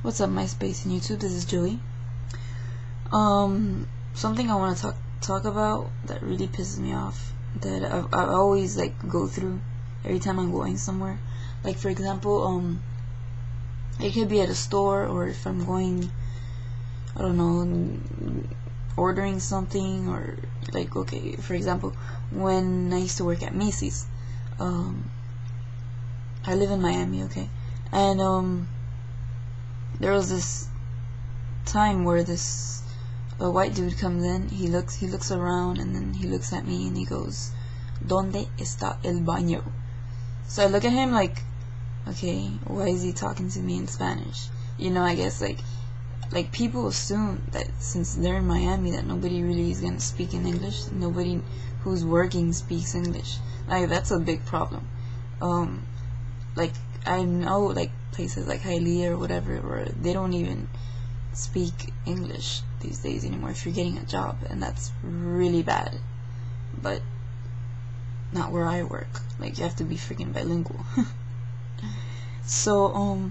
What's up, MySpace and YouTube? This is Joey. Something I want to talk about that really pisses me off, that I always go through every time I'm going somewhere. Like, for example, it could be at a store, or if I'm going, I don't know, ordering something, or okay, for example, when I used to work at Macy's, I live in Miami, okay, and there was this time where a white dude comes in. He looks around, and then he looks at me and he goes, "¿Dónde está el baño?" So I look at him like, okay, why is he talking to me in Spanish? I guess like people assume that since they're in Miami that nobody really is gonna speak in English. Nobody who's working speaks English. Like, that's a big problem. Like, I know places like Hialeah or whatever where they don't even speak English these days anymore if you're getting a job, and that's really bad. But not where I work. Like, you have to be freaking bilingual. So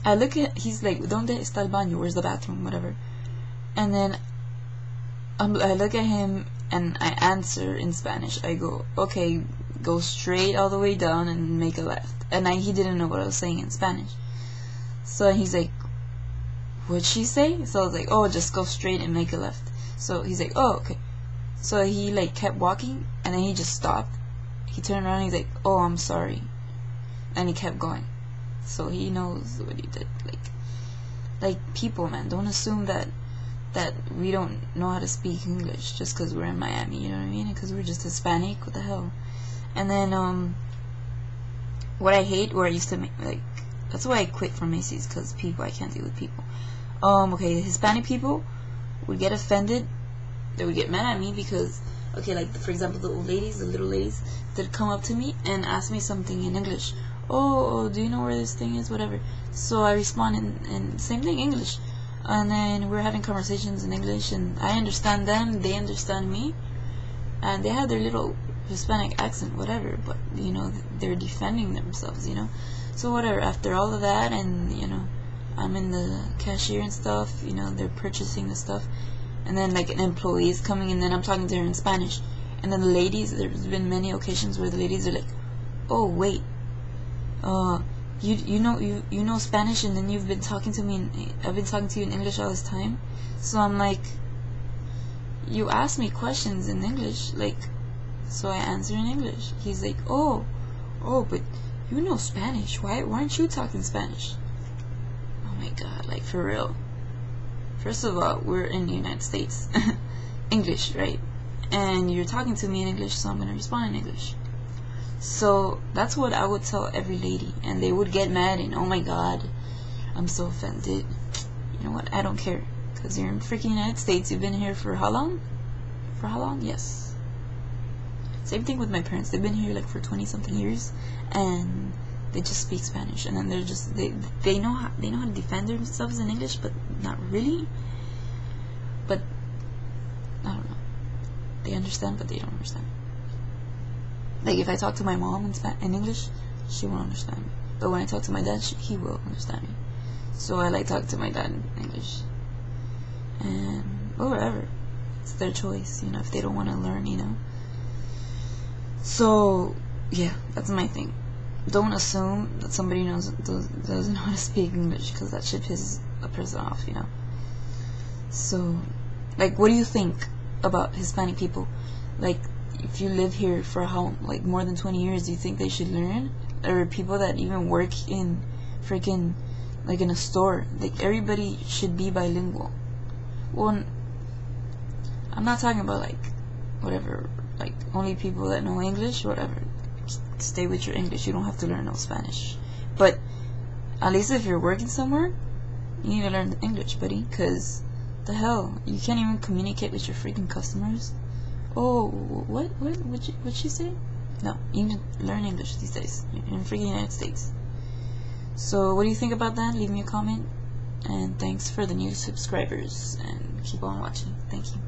I look at, he's like, "¿Dónde está el baño?" Where's the bathroom? Whatever. And then I look at him and I answer in Spanish. I go, "Okay, go straight all the way down and make a left." And he didn't know what I was saying in Spanish. So he's like, "What'd she say?" So I was like, "Oh, just go straight and make a left." So he's like, "Oh, okay." So he kept walking, and then he just stopped. He turned around and he's like, "Oh, I'm sorry." And he kept going. So he knows what he did. Like people, man, don't assume that we don't know how to speak English just because we're in Miami, you know what I mean? Because we're just Hispanic, what the hell? And then what I hate, where I used to make, that's why I quit from Macy's, because people, I can't deal with people. Okay, the Hispanic people would get offended. They would get mad at me because, okay, for example, the old ladies, the little ladies, they'd come up to me and ask me something in English. Oh, do you know where this thing is? Whatever. So I respond in same thing, English. And then we're having conversations in English, and I understand them, they understand me, and they have their little Hispanic accent, whatever, but they're defending themselves, so whatever. After all of that, and I'm in the cashier and stuff, they're purchasing the stuff, and then an employee is coming, and then I'm talking to her in Spanish, and then the ladies, there's been many occasions where the ladies are like, "Oh, wait, you know Spanish, and then you've been talking to me I've been talking to you in English all this time." So I'm like, you ask me questions in English, so I answer in English. He's like, oh, but you know Spanish. Why aren't you talking Spanish? Oh my god, for real. First of all, we're in the United States. English, right? And you're talking to me in English, so I'm gonna respond in English. So that's what I would tell every lady, and they would get mad and, oh my god, I'm so offended. You know what? I don't care, because you're in freaking United States. You've been here for how long? For how long? Yes. Same thing with my parents. They've been here for 20-something years, and they just speak Spanish, and then they're just they know how to defend themselves in English, but not really. But I don't know. They understand, but they don't understand. If I talk to my mom in English, she won't understand me. But when I talk to my dad, he will understand me. So I talk to my dad in English. And whatever, it's their choice, if they don't want to learn, So yeah, that's my thing. Don't assume that somebody doesn't know how to speak English, because that shit pisses a person off, So, what do you think about Hispanic people? If you live here for more than 20 years, do you think they should learn? Or people that even work in freaking in a store, everybody should be bilingual. Well, I'm not talking about whatever, only people that know English, whatever. Stay with your English. You don't have to learn no Spanish. But at least if you're working somewhere, you need to learn English, buddy, because the hell, you can't even communicate with your freaking customers. Oh, what'd she say? No, you need to learn English these days. You're in freaking United States. So what do you think about that? Leave me a comment. And thanks for the new subscribers. And keep on watching. Thank you.